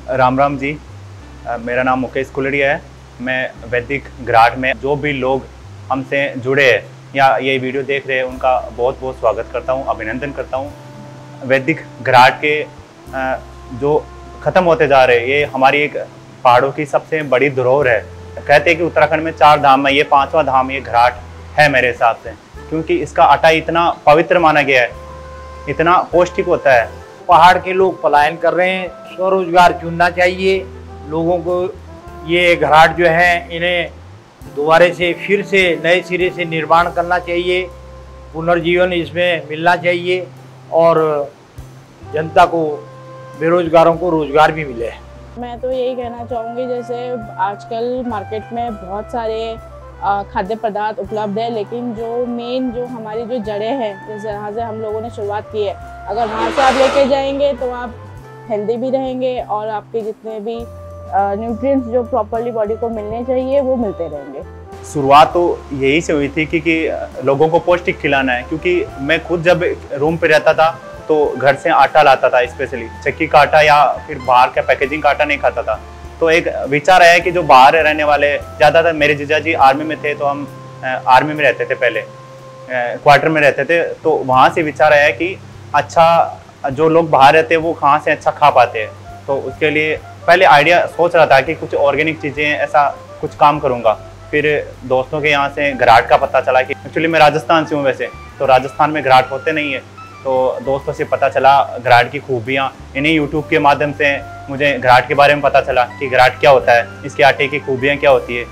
राम राम जी। मेरा नाम मुकेश कुलड़िया है। मैं वैदिक घराट में जो भी लोग हमसे जुड़े हैं या ये वीडियो देख रहे हैं उनका बहुत बहुत स्वागत करता हूँ, अभिनंदन करता हूँ। वैदिक घराट के जो ख़त्म होते जा रहे हैं, ये हमारी एक पहाड़ों की सबसे बड़ी धरोहर है। कहते हैं कि उत्तराखंड में 4 धाम है, ये 5वां धाम ये घराट है मेरे हिसाब से, क्योंकि इसका आटा इतना पवित्र माना गया है, इतना पौष्टिक होता है। पहाड़ के लोग पलायन कर रहे हैं, स्वरोजगार चुनना चाहिए लोगों को। ये घराट जो है इन्हें दोबारा से फिर से नए सिरे से निर्माण करना चाहिए, पुनर्जीवन इसमें मिलना चाहिए और जनता को, बेरोजगारों को रोजगार भी मिले। मैं तो यही कहना चाहूँगी, जैसे आजकल मार्केट में बहुत सारे खाद्य पदार्थ उपलब्ध है, लेकिन जो हमारी जो जड़ें हैं, जिस तरह से हम लोगों ने शुरुआत की है, अगर वहाँ से आप लेके जाएंगे तो आप हेल्दी भी रहेंगे और आपके जितने भी न्यूट्रिएंट्स जो प्रॉपर्ली बॉडी को मिलने चाहिए वो मिलते रहेंगे। शुरुआत तो यही से हुई थी कि लोगों को पौष्टिक खिलाना है, क्योंकि मैं खुद जब रूम पे रहता था तो घर से आटा लाता था, स्पेशली चक्की का आटा या फिर बाहर का पैकेजिंग का आटा नहीं खाता था। तो एक विचार आया कि जो बाहर रहने वाले, ज़्यादातर मेरे जीजा जी आर्मी में थे, तो हम आर्मी में रहते थे, पहले क्वार्टर में रहते थे, तो वहाँ से विचार आया कि अच्छा जो लोग बाहर रहते हैं वो कहाँ से अच्छा खा पाते हैं। तो उसके लिए पहले आइडिया सोच रहा था कि कुछ ऑर्गेनिक चीज़ें, ऐसा कुछ काम करूँगा। फिर दोस्तों के यहाँ से घराट का पता चला कि एक्चुअली मैं राजस्थान से हूँ वैसे, तो राजस्थान में घराट होते नहीं है। तो दोस्तों से पता चला घराट की खूबियाँ, इन्हीं यूट्यूब के माध्यम से मुझे घराट के बारे में पता चला कि घराट क्या होता है, इसके आटे की खूबियाँ क्या होती है।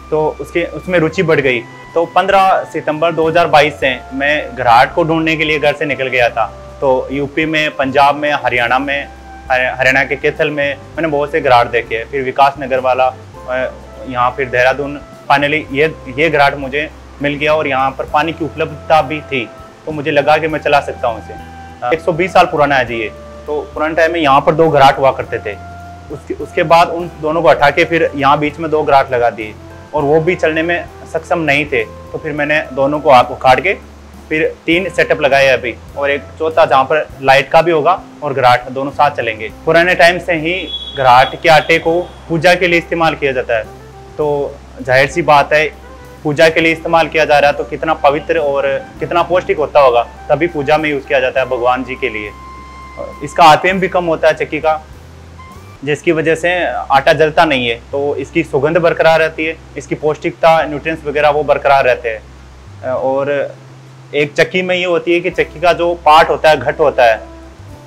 तो उसमें रुचि बढ़ गई। तो 15 सितंबर 2022 से मैं घराट को ढूंढने के लिए घर से निकल गया था। तो यूपी में, पंजाब में, हरियाणा में, हरियाणा के कैथल में मैंने बहुत से घराट देखे। फिर विकास नगर वाला, यहाँ फिर देहरादून, फाइनली ये घराट मुझे मिल गया और यहाँ पर पानी की उपलब्धता भी थी। तो मुझे लगा कि मैं चला सकता हूँ इसे। 120 साल पुराना है जी ये। तो पुराने टाइम में यहाँ पर 2 घराट हुआ करते थे। उसके बाद उन दोनों को हटा के फिर यहाँ बीच में 2 घराट लगा दिए, और वो भी चलने में सक्षम नहीं थे। तो फिर मैंने दोनों को उखाड़ के फिर 3 सेटअप लगाए अभी, और एक चौथा जहाँ पर लाइट का भी होगा और घराट दोनों साथ चलेंगे। पुराने टाइम से ही घराट के आटे को पूजा के लिए इस्तेमाल किया जाता है। तो जाहिर सी बात है, पूजा के लिए इस्तेमाल किया जा रहा है तो कितना पवित्र और कितना पौष्टिक होता होगा, तभी पूजा में यूज़ किया जाता है भगवान जी के लिए। इसका आरपीएम भी कम होता है चक्की का, जिसकी वजह से आटा जलता नहीं है, तो इसकी सुगंध बरकरार रहती है, इसकी पौष्टिकता, न्यूट्रिएंट्स वगैरह वो बरकरार रहते हैं। और एक चक्की में ये होती है कि चक्की का जो पार्ट होता है, घट होता है,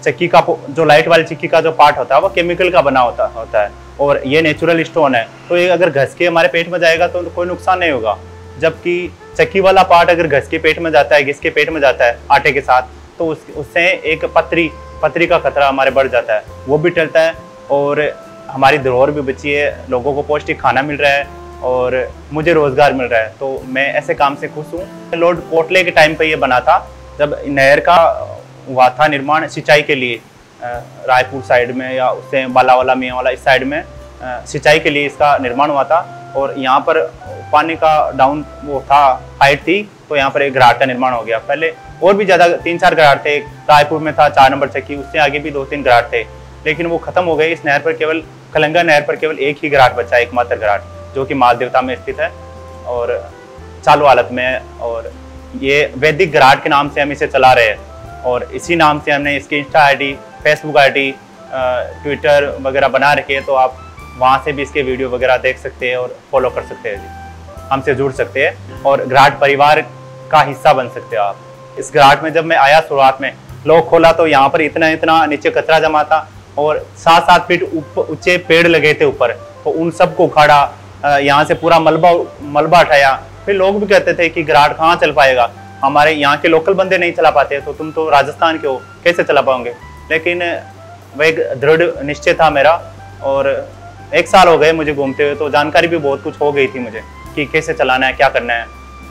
चक्की का जो लाइट वाली चक्की का जो पार्ट होता है वो केमिकल का बना होता है, और ये नेचुरल स्टोन है। तो ये अगर घस के हमारे पेट में जाएगा तो कोई नुकसान नहीं होगा। जबकि चक्की वाला पार्ट अगर घस के पेट में जाता है, घिस के पेट में जाता है आटे के साथ, तो उससे एक पथरी का खतरा हमारे बढ़ जाता है, वो भी टलता है। और हमारी धरोहर भी बची है, लोगों को पौष्टिक खाना मिल रहा है और मुझे रोज़गार मिल रहा है। तो मैं ऐसे काम से खुश हूँ। लॉर्ड कोटले के टाइम पे ये बना था, जब नहर का हुआ था निर्माण सिंचाई के लिए, रायपुर साइड में या उससे बालावाला मियाँ वाला इस साइड में सिंचाई के लिए इसका निर्माण हुआ था। और यहाँ पर पानी का डाउन वो था, हाइट थी, तो यहाँ पर एक घराट का निर्माण हो गया। पहले और भी ज़्यादा 3-4 घराट थे, रायपुर में था 4 नंबर चक्की, उससे आगे भी 2-3 घराट थे, लेकिन वो खत्म हो गए। इस नहर पर केवल, खलंगा नहर पर केवल एक ही घराट बचा, एकमात्र घराट, जो कि मालदेवता में स्थित है और चालू हालत में है। और ये वैदिक घराट के नाम से हम इसे चला रहे हैं, और इसी नाम से हमने इसकी Insta ID, Facebook ID, Twitter वगैरह बना रखे हैं। तो आप वहाँ से भी इसके वीडियो वगैरह देख सकते हैं और फॉलो कर सकते हैं जी, हमसे जुड़ सकते हैं और घराट परिवार का हिस्सा बन सकते हो आप। इस घराट में जब मैं आया शुरुआत में, लोग खोला तो यहाँ पर इतना नीचे कचरा जमा था और 7-7 फीट ऊंचे पेड़ लगे थे ऊपर, तो उन सब को उखाड़ा, यहाँ से पूरा मलबा उठाया। फिर लोग भी कहते थे कि घराट कहाँ चल पाएगा, हमारे यहाँ के लोकल बंदे नहीं चला पाते, तो तुम तो राजस्थान के हो, कैसे चला पाओगे। लेकिन वह एक दृढ़ निश्चय था मेरा, और 1 साल हो गए मुझे घूमते हुए, तो जानकारी भी बहुत कुछ हो गई थी मुझे कि कैसे चलाना है, क्या करना है।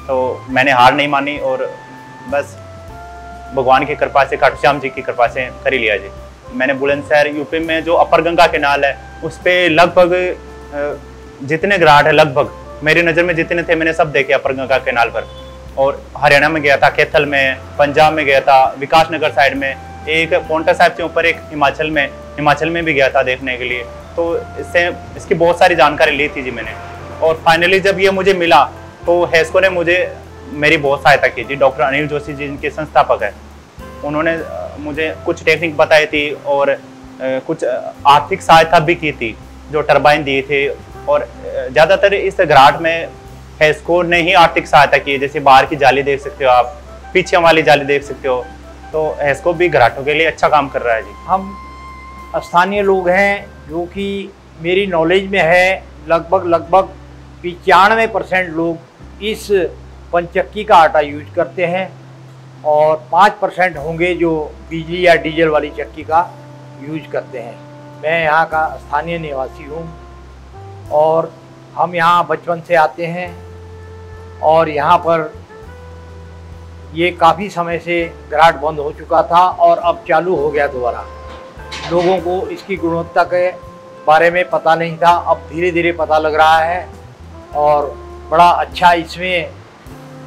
तो मैंने हार नहीं मानी और बस भगवान की कृपा से, खाटू श्याम जी की कृपा से कर ही लिया जी। मैंने बुलंदशहर यूपी में जो अपर गंगा केनाल है, उस पर लगभग जितने घराट है, लगभग मेरी नज़र में जितने थे मैंने सब देखे अपर गंगा केनाल पर। और हरियाणा में गया था, कैथल में, पंजाब में गया था, विकास नगर साइड में, एक पोंटा साहिब से ऊपर एक हिमाचल में भी गया था देखने के लिए। तो इससे इसकी बहुत सारी जानकारी ली थी जी मैंने। और फाइनली जब ये मुझे मिला तो हेस्को ने मुझे मेरी बहुत सहायता की जी। डॉक्टर अनिल जोशी जी इनके संस्थापक है, उन्होंने मुझे कुछ टेक्निक बताई थी और कुछ आर्थिक सहायता भी की थी, जो टरबाइन दिए थे। और ज़्यादातर इस घराट में हेस्को ने ही आर्थिक सहायता की है। जैसे बाहर की जाली देख सकते हो आप, पीछे वाली जाली देख सकते हो, तो हेस्को भी घराटों के लिए अच्छा काम कर रहा है जी। हम स्थानीय लोग हैं, जो कि मेरी नॉलेज में है लगभग 95% लोग इस पंचक्की का आटा यूज करते हैं और 5% होंगे जो बिजली या डीजल वाली चक्की का यूज करते हैं। मैं यहाँ का स्थानीय निवासी हूँ और हम यहाँ बचपन से आते हैं और यहाँ पर ये काफ़ी समय से घराट बंद हो चुका था और अब चालू हो गया दोबारा। लोगों को इसकी गुणवत्ता के बारे में पता नहीं था, अब धीरे धीरे पता लग रहा है और बड़ा अच्छा इसमें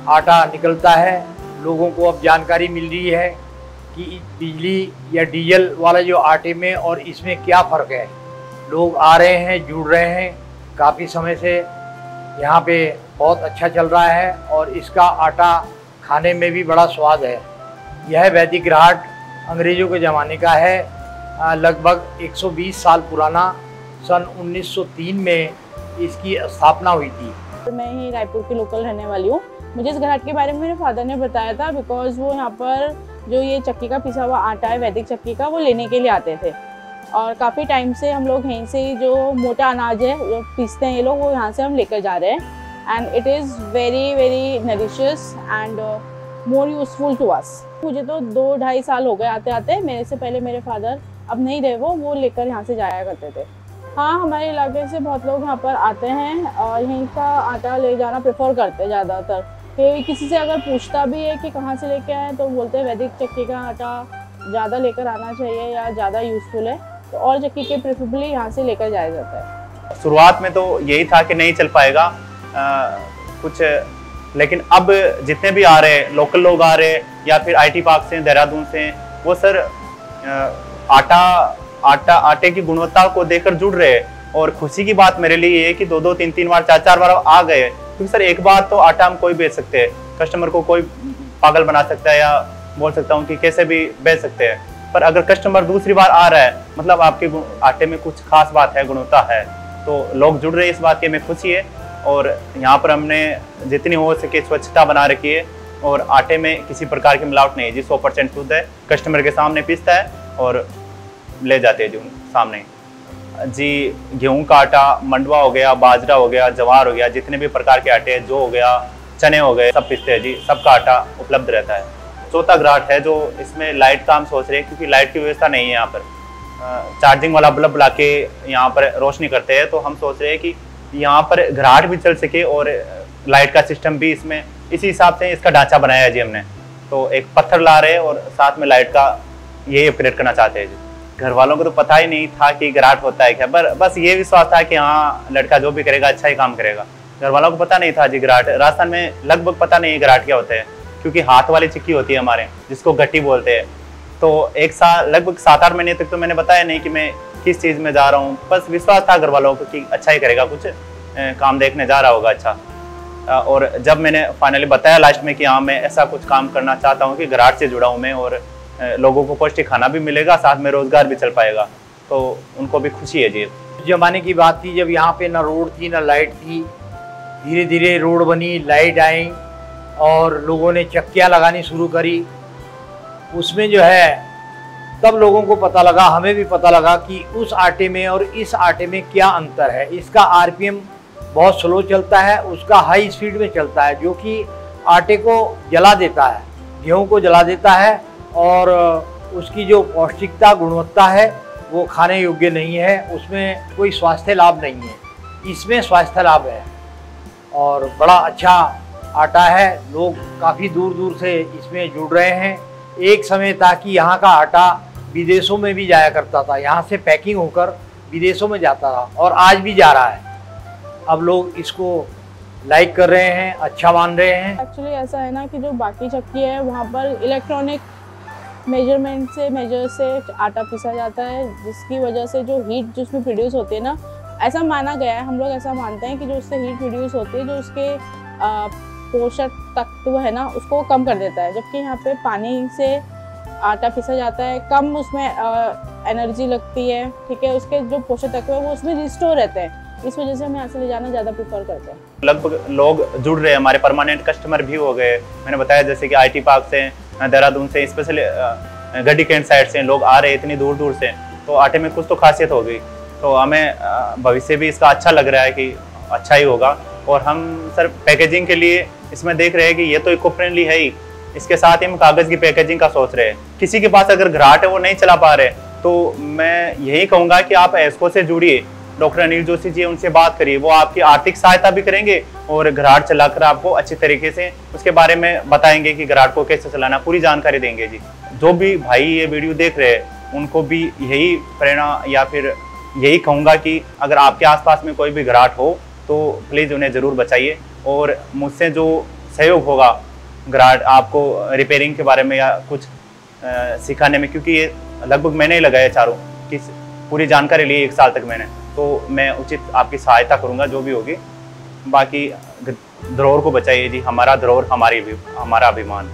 आटा निकलता है। लोगों को अब जानकारी मिल रही है कि बिजली या डीजल वाला जो आटे में और इसमें क्या फ़र्क है। लोग आ रहे हैं, जुड़ रहे हैं, काफ़ी समय से यहाँ पे बहुत अच्छा चल रहा है और इसका आटा खाने में भी बड़ा स्वाद है। यह वैदिक घराट अंग्रेज़ों के ज़माने का है, लगभग 120 साल पुराना। सन 1903 में इसकी स्थापना हुई थी। मैं ही रायपुर की लोकल रहने वाली हूँ। मुझे इस घराट के बारे में मेरे फादर ने बताया था, बिकॉज़ वो यहाँ पर जो ये चक्की का पिसा हुआ आटा है वैदिक चक्की का, वो लेने के लिए आते थे। और काफ़ी टाइम से हम लोग यहीं से जो मोटा अनाज है जो पीसते हैं ये लोग, वो यहाँ से हम लेकर जा रहे हैं। And it is very very nutritious and more useful to us. मुझे तो 2-2.5 साल हो गए आते आते। मेरे से पहले मेरे फादर, अब नहीं रहे वो लेकर यहाँ से जाया करते थे। हाँ, हमारे इलाके से बहुत लोग यहाँ पर आते हैं और यहीं का आटा ले जाना प्रेफर करते हैं ज़्यादातर। किसी से अगर पूछता भी है कि कहाँ से लेके आए तो बोलते हैं वैदिक चक्की का आटा ज़्यादा लेकर आना चाहिए या ज़्यादा यूज़फुल है, तो और चक्की के प्रेफरेबली यहाँ से लेकर जाया जाता है। शुरुआत में तो यही था कि नहीं चल पाएगा कुछ, लेकिन अब जितने भी आ रहे हैं, लोकल लोग आ रहे हैं या फिर IT पार्क से, देहरादून से, वो सर आटे की गुणवत्ता को देखकर जुड़ रहे हैं। और खुशी की बात मेरे लिए ये है कि 2-2, 3-3 बार, 4-4 बार आ गए, क्योंकि सर एक बार तो आटा हम कोई बेच सकते हैं, कस्टमर को कोई पागल बना सकता है या बोल सकता हूँ कि कैसे भी बेच सकते हैं। पर अगर कस्टमर दूसरी बार आ रहा है, मतलब आपके आटे में कुछ खास बात है, गुणवत्ता है, तो लोग जुड़ रहे हैं, इस बात की हमें खुशी है। और यहाँ पर हमने जितनी हो सके स्वच्छता बना रखी है और आटे में किसी प्रकार की मिलावट नहीं है जी। 100% शुद्ध है, कस्टमर के सामने पीसता है और ले जाते हैं जी सामने जी। गेहूं का आटा, मंडवा हो गया, बाजरा हो गया, जवार हो गया, जितने भी प्रकार के आटे हैं, जो हो गया, चने हो गए, सब पीसते हैं जी। सबका आटा उपलब्ध रहता है। चौथा घराट है जो इसमें लाइट का हम सोच रहे हैं, क्योंकि लाइट की व्यवस्था नहीं है यहाँ पर। चार्जिंग वाला बल्ब ला के यहाँ पर रोशनी करते हैं, तो हम सोच रहे हैं कि यहाँ पर घराट भी चल सके और लाइट का सिस्टम भी इसमें, इसी हिसाब से इसका ढांचा बनाया है जी हमने। तो एक पत्थर ला रहे हैं और साथ में लाइट का यही अपग्रेड करना चाहते हैं जी। घर वालों को तो पता ही नहीं था कि घराट होता है क्या, बस ये विश्वास था कि हाँ लड़का जो भी करेगा अच्छा ही काम करेगा। घर वालों को पता नहीं था जी घराट, राजस्थान में लगभग पता नहीं है घराट क्या होता है, क्योंकि हाथ वाली चिक्की होती है हमारे, जिसको गट्टी बोलते हैं। तो एक साल, लगभग 7-8 महीने तक तो मैंने बताया नहीं कि मैं किस चीज़ में जा रहा हूँ। बस विश्वास था घर वालों को कि अच्छा ही करेगा, कुछ काम देखने जा रहा होगा अच्छा। और जब मैंने फाइनली बताया लास्ट में कि हाँ मैं ऐसा कुछ काम करना चाहता हूँ कि घराट से जुड़ा हूँ मैं, और लोगों को पौष्टिक खाना भी मिलेगा, साथ में रोजगार भी चल पाएगा, तो उनको भी खुशी है जी। जमाने की बात थी जब यहाँ पे ना रोड थी ना लाइट थी। धीरे धीरे रोड बनी, लाइट आई और लोगों ने चक्कियाँ लगानी शुरू करी। उसमें जो है तब लोगों को पता लगा, हमें भी पता लगा कि उस आटे में और इस आटे में क्या अंतर है। इसका RPM बहुत स्लो चलता है, उसका हाई स्पीड में चलता है, जो कि आटे को जला देता है, गेहूँ को जला देता है और उसकी जो पौष्टिकता, गुणवत्ता है वो खाने योग्य नहीं है, उसमें कोई स्वास्थ्य लाभ नहीं है। इसमें स्वास्थ्य लाभ है और बड़ा अच्छा आटा है। लोग काफ़ी दूर दूर से इसमें जुड़ रहे हैं। एक समय था कि यहाँ का आटा विदेशों में भी जाया करता था, यहाँ से पैकिंग होकर विदेशों में जाता था और आज भी जा रहा है। अब लोग इसको लाइक कर रहे हैं, अच्छा मान रहे हैं। एक्चुअली ऐसा है ना कि जो बाकी चक्की है वहाँ पर इलेक्ट्रॉनिक मेजर से आटा पीसा जाता है, जिसकी वजह से जो हीट जिसमें प्रोड्यूस होती है ना, ऐसा माना गया है, हम लोग ऐसा मानते हैं कि जो उससे हीट प्रोड्यूस होती है, जो उसके पोषक तत्व है ना, उसको कम कर देता है। जबकि यहाँ पे पानी से आटा पीसा जाता है, कम उसमें एनर्जी लगती है, ठीक है, उसके जो पोषक तत्व है वो उसमें रिस्टोर रहते हैं। इस वजह से हम यहाँ से ले जाना ज़्यादा प्रेफर करते हैं। लगभग लोग जुड़ रहे हैं, हमारे परमानेंट कस्टमर भी हो गए। मैंने बताया जैसे कि IT पार्क से, देहरादून से, स्पेशली गड्डी कैंट साइड से लोग आ रहे हैं इतनी दूर दूर से, तो आटे में कुछ तो खासियत हो गई। तो हमें भविष्य भी इसका अच्छा लग रहा है कि अच्छा ही होगा। और हम सर पैकेजिंग के लिए इसमें देख रहे हैं कि ये तो इको फ्रेंडली है ही, इसके साथ ही हम कागज़ की पैकेजिंग का सोच रहे हैं। किसी के पास अगर घराट है वो नहीं चला पा रहे, तो मैं यही कहूँगा कि आप एस्को से जुड़िए, डॉक्टर अनिल जोशी जी उनसे बात करिए, वो आपकी आर्थिक सहायता भी करेंगे और घराट चलाकर आपको अच्छी तरीके से उसके बारे में बताएंगे कि घराट को कैसे चलाना, पूरी जानकारी देंगे जी। जो भी भाई ये वीडियो देख रहे हैं उनको भी यही प्रेरणा या फिर यही कहूँगा कि अगर आपके आसपास में कोई भी घराट हो तो प्लीज़ उन्हें ज़रूर बचाइए। और मुझसे जो सहयोग होगा घराट आपको रिपेयरिंग के बारे में या कुछ सिखाने में, क्योंकि ये लगभग मैंने ही लगाया चारों की पूरी जानकारी ली 1 साल तक मैंने, तो मैं उचित आपकी सहायता करूंगा जो भी होगी। बाकी धरोहर को बचाइए जी, हमारा धरोहर हमारा अभिमान।